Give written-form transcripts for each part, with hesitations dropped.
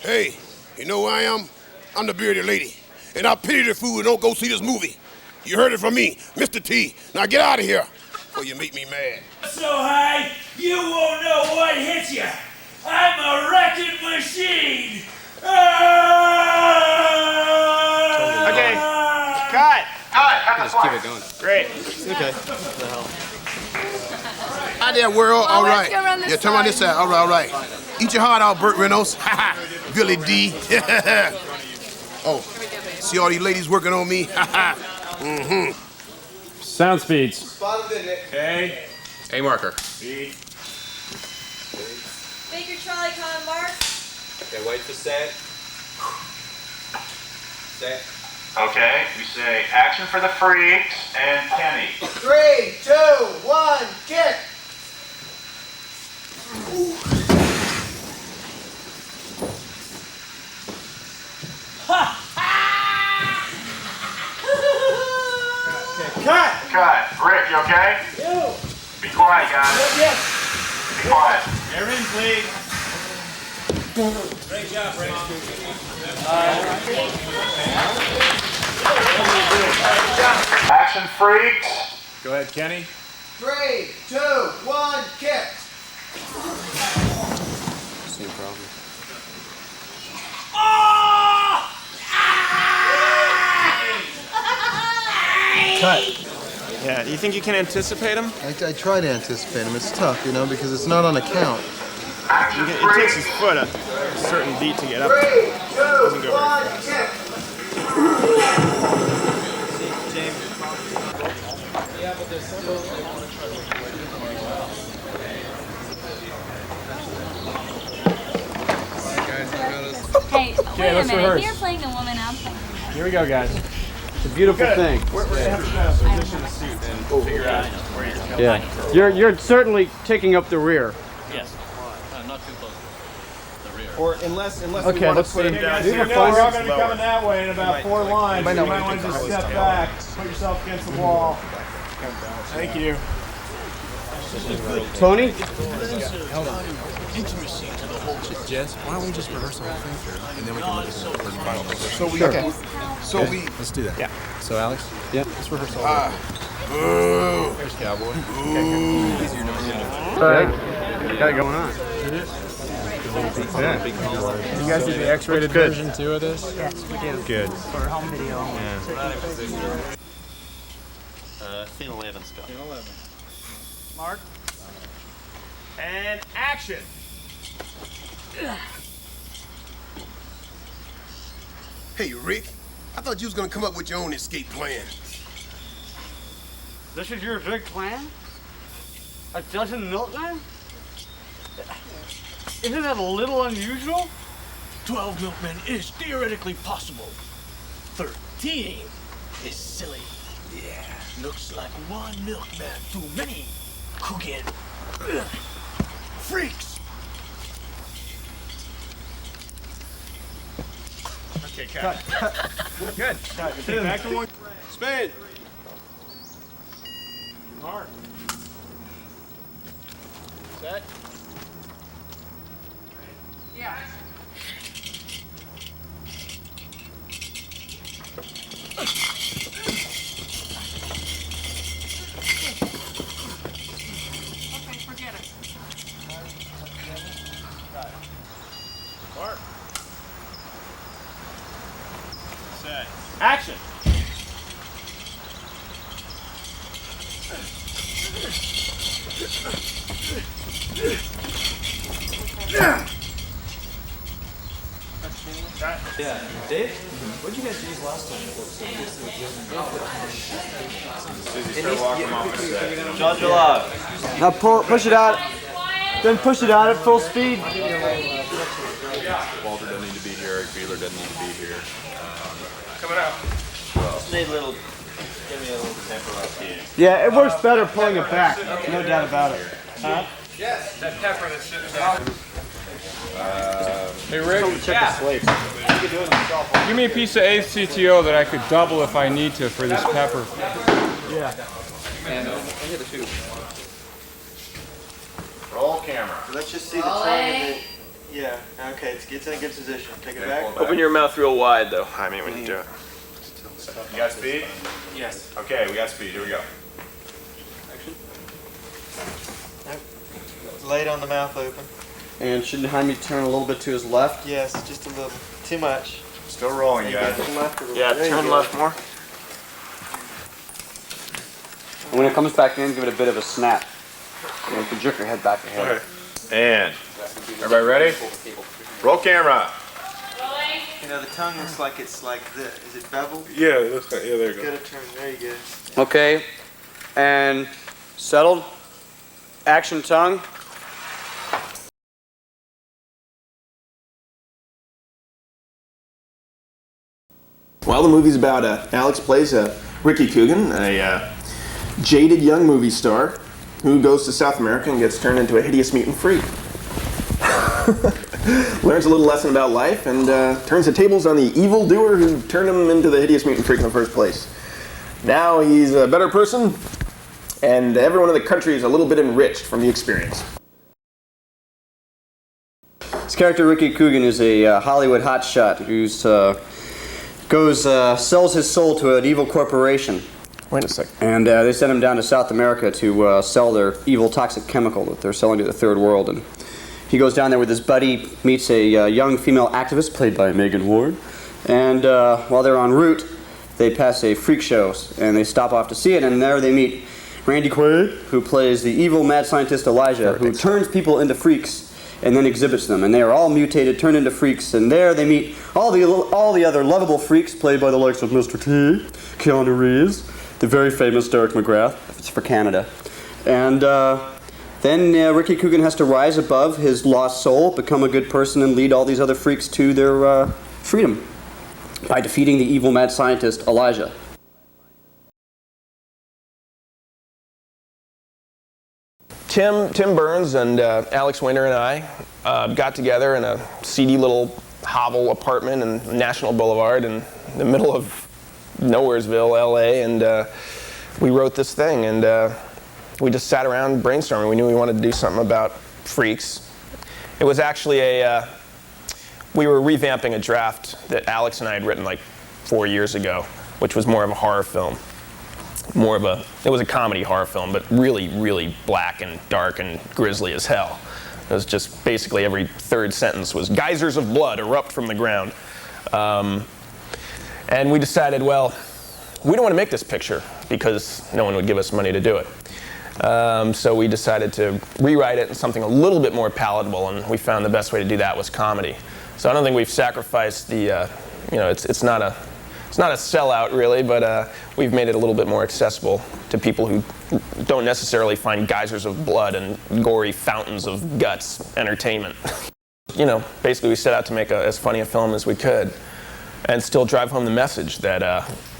Hey, you know who I am? I'm the bearded lady. And I pity the fool who don't go see this movie. You heard it from me, Mr. T. Now get out of here before you make me mad. So high, you won't know what hit you. I'm a wrecking machine. Okay, cut. Just keep it going. Great. Okay. Hi there, world. Well, all let's right. go around this Yeah, turn on this side. All right, all right. Eat your heart out, Burt Reynolds. Billy D. Oh, see all these ladies working on me? Mm-hmm. Sound speeds. Spot of it. Okay. A marker. B. Baker Charlie Con Mark. Okay, wait for set. Set. Okay, we say action for the freaks and Kenny. 3, 2, 1, kick. Cut! Cut. Rick, you okay? Yo. Be quiet, guys. Yes. Be quiet. Everything, please. Great job, Rick. Action freaks. Go ahead, Kenny. 3, 2, 1, kick. Same problem. Cut. Yeah, do you think you can anticipate him? I try to anticipate him. It's tough, you know, because it's not on a count. It takes his foot a certain beat to get up. 3, 2, Doesn't go very 1, kick. Hey, wait a let's minute. rehearse. You're playing the woman, I'm playing. Here we go, guys. It's a beautiful thing. We're gonna have to kind of position the suit and figure out where you're going. Yeah. You're certainly taking up the rear. Yes. Not too close. The rear. Or unless Okay, we want let's to put him see. down. So you know we're all going to be coming that way in about Might- 4 lines. might You not might want want to to just do step that. back, put yourself against the wall. Thank you. Tony? Intimacy to the whole Jess, why don't we just rehearse the whole thing through, and then we can look at the final picture. So we, so we, Let's do that. Yeah. So Alex, Yeah. let's rehearse all boo. There's Cowboy. All right. Got it going on. Yeah. You guys did the X-rated Version 2 of this? Yes, we do. Good. For home video only. Scene 11 stuff. Mark. And action. Hey, Rick. I thought you was gonna come up with your own escape plan. This is your big plan? A dozen milkmen? Isn't that a little unusual? 12 milkmen is theoretically possible. 13 is silly. Yeah, looks like one milkman too many. Cooking. Freaks. Okay, cut. Good. Cut. Back to one. Spade. Mark. Set. Yeah. Okay, forget it. Mark. Set. Action. Yeah. Dave, what'd you guys use last time? John July. Now push it out. Then push it out at full speed. Walter doesn't need to be here. Eric Beeler doesn't need to be here. Coming out. Just need a little, give me a little tempo up here. Yeah, it works better pulling it back. No doubt about it. Huh? Yes. That pepper that's sitting down. Hey, Rick, Check the slates. give me a piece of ACTO that I could double if I need to for this pepper. Yeah. And I hit a 2. Roll camera. Let's just see the tone of it. Yeah, okay, it's in a good position. Take it back. Open your mouth real wide, though. I mean, when you do it. You got speed? Yes. Okay, we got speed. Here we go. Lay it on the mouth open. And shouldn't Jaime turn a little bit to his left? Yes, just a little. Too much. Still rolling, guys. Yeah, turn left more. And when it comes back in, give it a bit of a snap. And you can jerk your head back ahead. Okay. And everybody ready? Roll camera. You know, the tongue looks like it's like this. Is it beveled? Yeah, it looks like, yeah, there you go. Gotta turn. There you go. Okay. And settled. Action tongue. Well, the movie's about Alex plays Ricky Coogan, a jaded young movie star who goes to South America and gets turned into a hideous mutant freak. Learns a little lesson about life and turns the tables on the evildoer who turned him into the hideous mutant freak in the first place. Now he's a better person, and everyone in the country is a little bit enriched from the experience. This character, Ricky Coogan, is a Hollywood hotshot who's sells his soul to an evil corporation. Wait a second. And they send him down to South America to sell their evil toxic chemical that they're selling to the third world. And he goes down there with his buddy, meets a young female activist played by Megan Ward. And while they're en route, they pass a freak show and they stop off to see it. And there they meet Randy Quaid, who plays the evil mad scientist Elijah, who turns people into freaks and then exhibits them. And they are all mutated, turned into freaks. And there they meet all the other lovable freaks played by the likes of Mr. T, Keanu Reeves, the very famous Derek McGrath, if it's for Canada. And then Ricky Coogan has to rise above his lost soul, become a good person, and lead all these other freaks to their freedom by defeating the evil mad scientist Elijah. Tim Burns and Alex Winter and I got together in a seedy little hovel apartment in National Boulevard in the middle of Nowheresville, LA, and we wrote this thing, and we just sat around brainstorming. We knew we wanted to do something about freaks. It was actually we were revamping a draft that Alex and I had written like 4 years ago, which was more of a horror film. It was a comedy horror film, but really, really black and dark and grisly as hell. It was just basically every third sentence was geysers of blood erupt from the ground. And we decided, well, we don't want to make this picture because no one would give us money to do it. So we decided to rewrite it in something a little bit more palatable, and we found the best way to do that was comedy. So I don't think we've sacrificed the, it's not a sellout really, but we've made it a little bit more accessible to people who don't necessarily find geysers of blood and gory fountains of guts entertainment. Basically we set out to make as funny a film as we could and still drive home the message that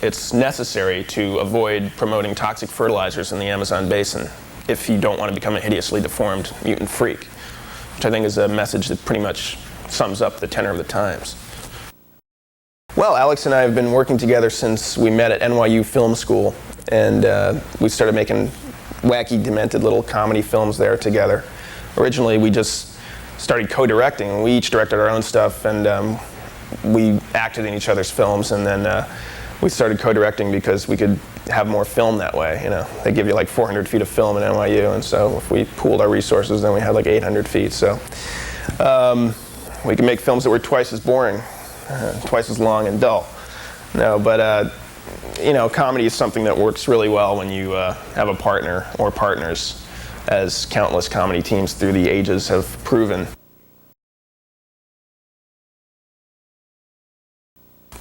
it's necessary to avoid promoting toxic fertilizers in the Amazon basin if you don't want to become a hideously deformed mutant freak, which I think is a message that pretty much sums up the tenor of the times. Well, Alex and I have been working together since we met at NYU Film School, and we started making wacky, demented little comedy films there together. Originally, we just started co-directing. We each directed our own stuff, and we acted in each other's films, and then we started co-directing because we could have more film that way. They give you like 400 feet of film at NYU, and so if we pooled our resources, then we had like 800 feet. So we could make films that were twice as boring. Twice as long and dull. No, but comedy is something that works really well when you have a partner or partners, as countless comedy teams through the ages have proven.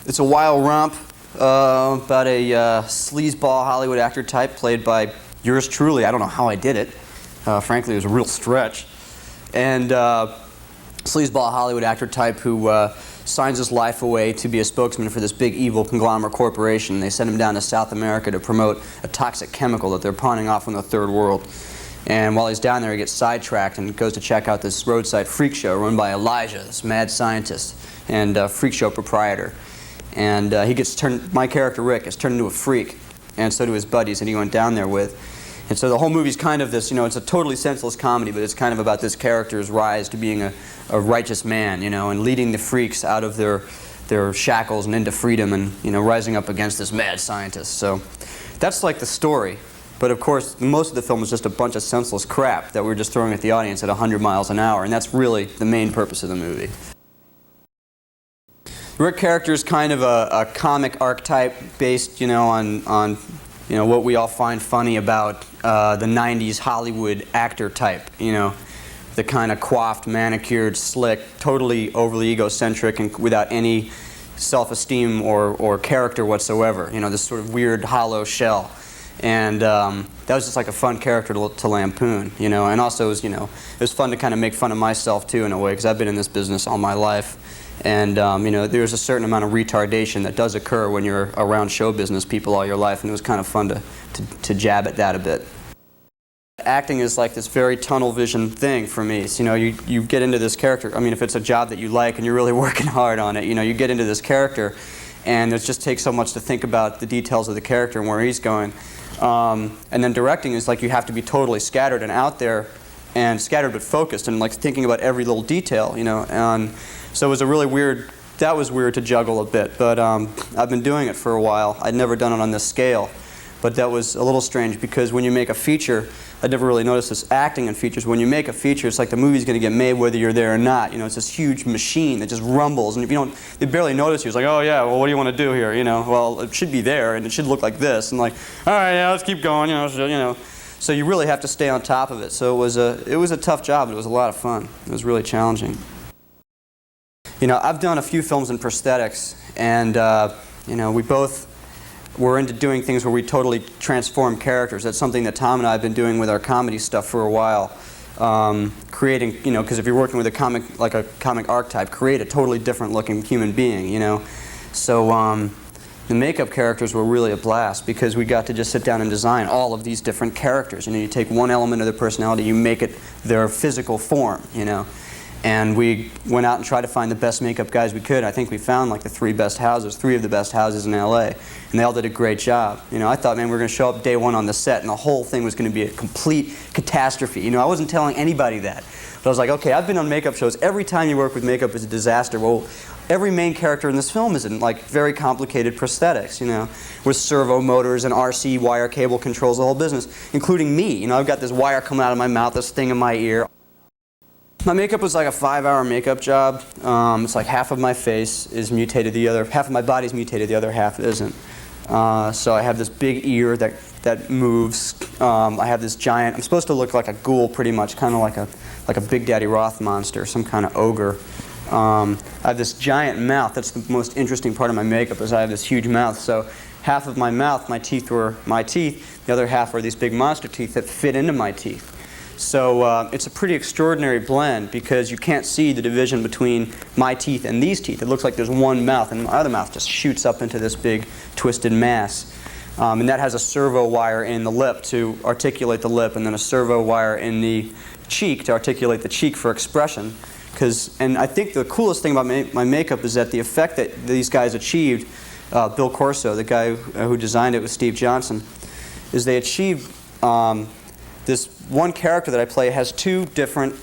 It's a wild romp about a sleazeball Hollywood actor type played by yours truly. I don't know how I did it. Frankly, it was a real stretch. And sleazeball Hollywood actor type who signs his life away to be a spokesman for this big evil conglomerate corporation. They send him down to South America to promote a toxic chemical that they're pawning off in the third world. And while he's down there, he gets sidetracked and goes to check out this roadside freak show run by Elijah, this mad scientist and freak show proprietor. And my character Rick is turned into a freak, and so do his buddies that he went down there with. And so the whole movie's kind of this, it's a totally senseless comedy, but it's kind of about this character's rise to being a righteous man, and leading the freaks out of their shackles and into freedom, and rising up against this mad scientist. So that's like the story. But of course, most of the film is just a bunch of senseless crap that we're just throwing at the audience at 100 miles an hour, and that's really the main purpose of the movie. The Rick character is kind of a comic archetype based, on what we all find funny about the 90s Hollywood actor type, the kind of coiffed, manicured, slick, totally overly egocentric and without any self-esteem or character whatsoever, this sort of weird hollow shell. And that was just like a fun character to lampoon, and also it was fun to kind of make fun of myself too in a way, because I've been in this business all my life. And there's a certain amount of retardation that does occur when you're around show business people all your life, and it was kind of fun to jab at that a bit. Acting is like this very tunnel vision thing for me. So, you get into this character. I mean, if it's a job that you like and you're really working hard on it, you get into this character, and it just takes so much to think about the details of the character and where he's going. And then directing is like you have to be totally scattered and out there, and scattered but focused, and like thinking about every little detail, and so it was that was weird to juggle a bit, but I've been doing it for a while. I'd never done it on this scale, but that was a little strange, because when you make a feature, I'd never really noticed this acting in features. When you make a feature, it's like the movie's going to get made whether you're there or not. It's this huge machine that just rumbles, and if you don't, they barely notice you. It's like, oh yeah, well, what do you want to do here? Well, it should be there, and it should look like this, and like, all right, yeah, let's keep going, So you really have to stay on top of it. So it was a tough job, but it was a lot of fun. It was really challenging. I've done a few films in prosthetics, and we both were into doing things where we totally transform characters. That's something that Tom and I have been doing with our comedy stuff for a while. Creating, because if you're working with a comic archetype, create a totally different looking human being, So the makeup characters were really a blast, because we got to just sit down and design all of these different characters. You take one element of their personality, you make it their physical form, And we went out and tried to find the best makeup guys we could. I think we found like the three of the best houses in LA, and they all did a great job. I thought, man, we were going to show up day one on the set, and the whole thing was going to be a complete catastrophe. I wasn't telling anybody that. But I was like, okay, I've been on makeup shows. Every time you work with makeup is a disaster. Well, every main character in this film is in like very complicated prosthetics, with servo motors and RC wire cable controls, the whole business, including me. I've got this wire coming out of my mouth, this thing in my ear. My makeup was like a 5-hour makeup job. It's like half of my face is mutated, half of my body is mutated, the other half isn't. So I have this big ear that moves. I have this giant, I'm supposed to look like a ghoul pretty much, kind of like a Big Daddy Roth monster, some kind of ogre. I have this giant mouth. That's the most interesting part of my makeup, is I have this huge mouth. So half of my mouth, my teeth were my teeth. The other half are these big monster teeth that fit into my teeth. So it's a pretty extraordinary blend, because you can't see the division between my teeth and these teeth. It looks like there's one mouth, and my other mouth just shoots up into this big twisted mass. And that has a servo wire in the lip to articulate the lip, and then a servo wire in the cheek to articulate the cheek for expression. And I think the coolest thing about my makeup is that the effect that these guys achieved, Bill Corso, the guy who designed it with Steve Johnson, is they achieved this one character that I play has two different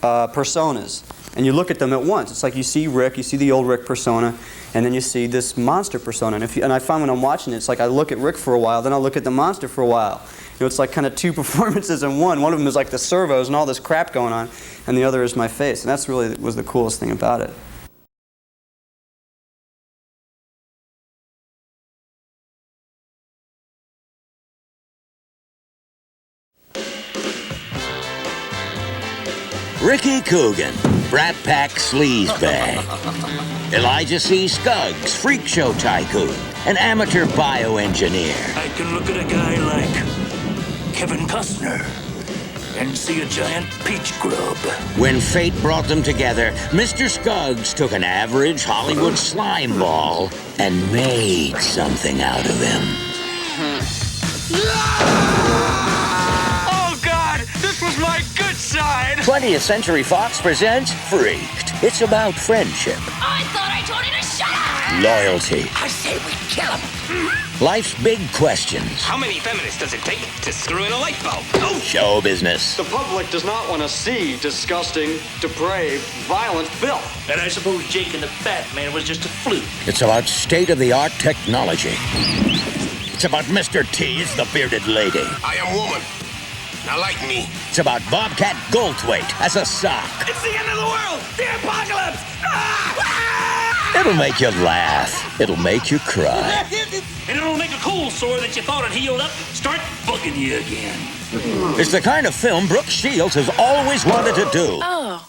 personas, and you look at them at once. It's like you see Rick, you see the old Rick persona, and then you see this monster persona. And I find when I'm watching it, it's like I look at Rick for a while, then I'll look at the monster for a while. It's like kind of two performances in one. One of them is like the servos and all this crap going on, and the other is my face. And that's really was the coolest thing about it. Ricky Coogan, Brat Pack Sleazebag. Elijah C. Scuggs, Freak Show Tycoon, an amateur bioengineer. I can look at a guy like Kevin Costner and see a giant peach grub. When fate brought them together, Mr. Scuggs took an average Hollywood slime ball and made something out of him. Oh, God! This was my good side! 20th Century Fox presents Freaked. It's about friendship. I thought I told you to shut up! Loyalty. I say we kill him! Life's big questions. How many feminists does it take to screw in a light bulb? Oh! Show business. The public does not want to see disgusting, depraved, violent filth. And I suppose Jake and the Fat Man was just a fluke. It's about state-of-the-art technology. It's about Mr. T as the bearded lady. I am woman. Now like me. It's about Bobcat Goldthwait as a sock. It's the end of the world! The apocalypse! It'll make you laugh. It'll make you cry. And it'll make a cold sore that you thought had healed up start bugging you again. It's the kind of film Brooke Shields has always wanted to do. Oh.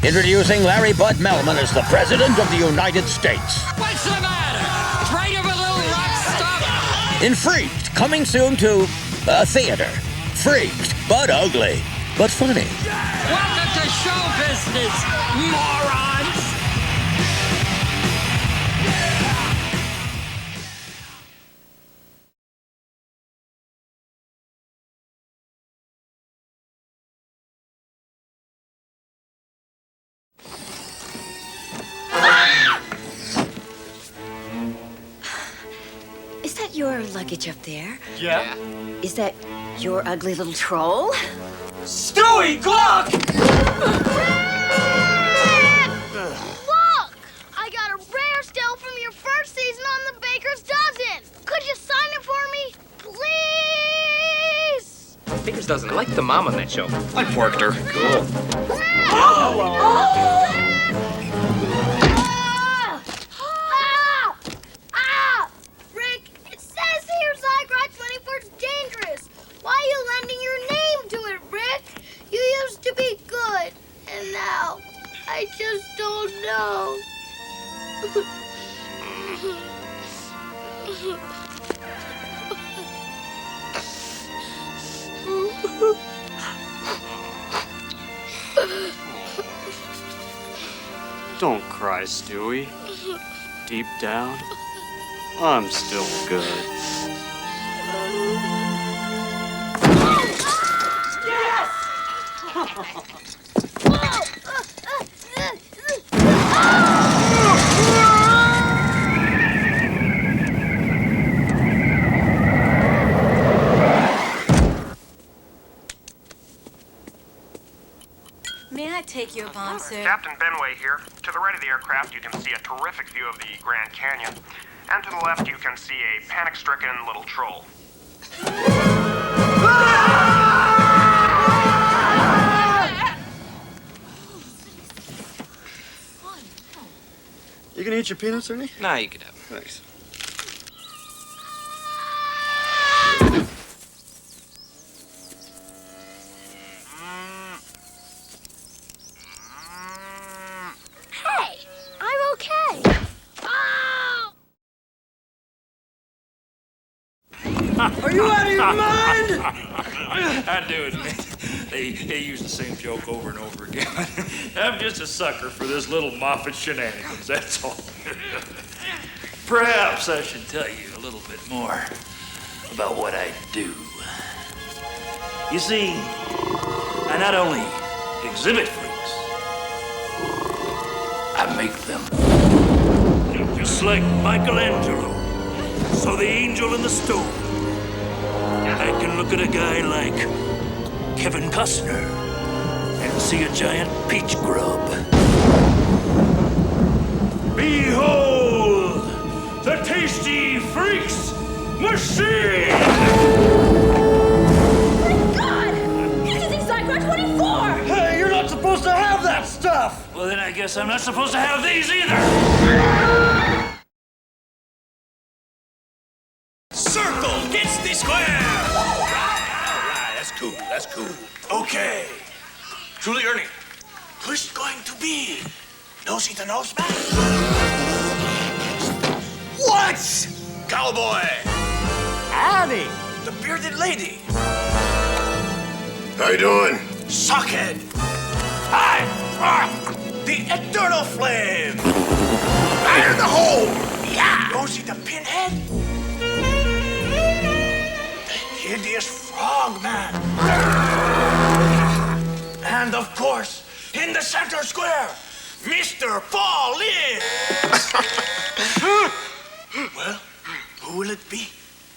Introducing Larry Bud Melman as the President of the United States. What's the matter? Afraid of a little rock stuff? In Freaked, coming soon to a theater. Freaked, but ugly, but funny. Welcome to show business, morons! Is that your luggage up there? Yeah. Is that your ugly little troll? Stewie, Glock! Look! I got a rare still from your first season on the Baker's Dozen. Could you sign it for me? Please! Baker's Dozen. I like the mom on that show. I worked her. Cool. Rick, it says here Zygrod 24's dangerous. Why are you lending your name to it, Rick? You used to be good, and now I just don't know. Don't cry, Stewie. Deep down, I'm still good. May I take your bomb, sir? Captain Benway here. To the right of the aircraft, you can see a terrific view of the Grand Canyon. And to the left, you can see a panic-stricken little troll. You gonna eat your peanuts, Ernie? Nah, you could have. Thanks. Hey, I'm okay. Oh! Are you out of your mind? I do admit, they use the same joke over and over again. I'm just a sucker for this little Moffat shenanigans, that's all. Perhaps I should tell you a little bit more about what I do. You see, I not only exhibit freaks, I make them. Just like Michelangelo saw the angel in the stone. I can look at a guy like Kevin Costner and see a giant peach grub. Behold, the Tasty Freaks Machine! God! He's using Zygrod 24! Hey, you're not supposed to have that stuff! Well, then I guess I'm not supposed to have these either! Circle gets the square! All right, that's cool, that's cool. Okay. Truly, Ernie, who's going to be Nosy the Nose Man? What? Cowboy! Annie! The bearded lady! How you doing? Sockhead! Hi! The Eternal Flame! Fire in the hole! Yeah! Nosy the Pinhead? Hideous Frogman. And of course, in the center square, Mr. Paul Lynn. Well, who will it be?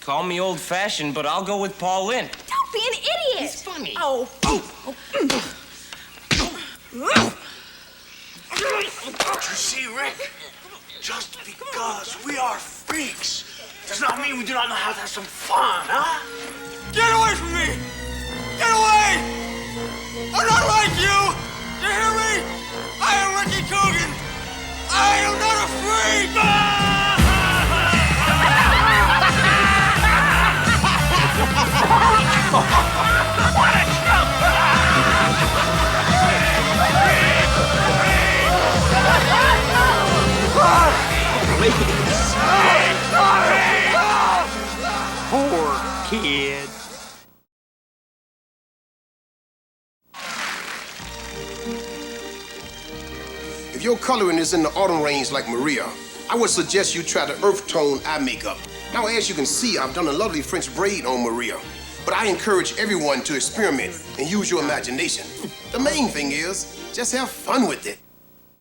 Call me old-fashioned, but I'll go with Paul Lynn. Don't be an idiot. He's funny. Oh. Don't you see, Rick? Just because we are freaks does not mean we do not know how to have some fun, huh? Get away from me! Get away! I'm not like you! You hear me? I am Ricky Coogan! I am not a freak! What a joke! Poor kid. If your coloring is in the autumn range like Maria, I would suggest you try the earth tone eye makeup. Now, as you can see, I've done a lovely French braid on Maria, but I encourage everyone to experiment and use your imagination. The main thing is, just have fun with it.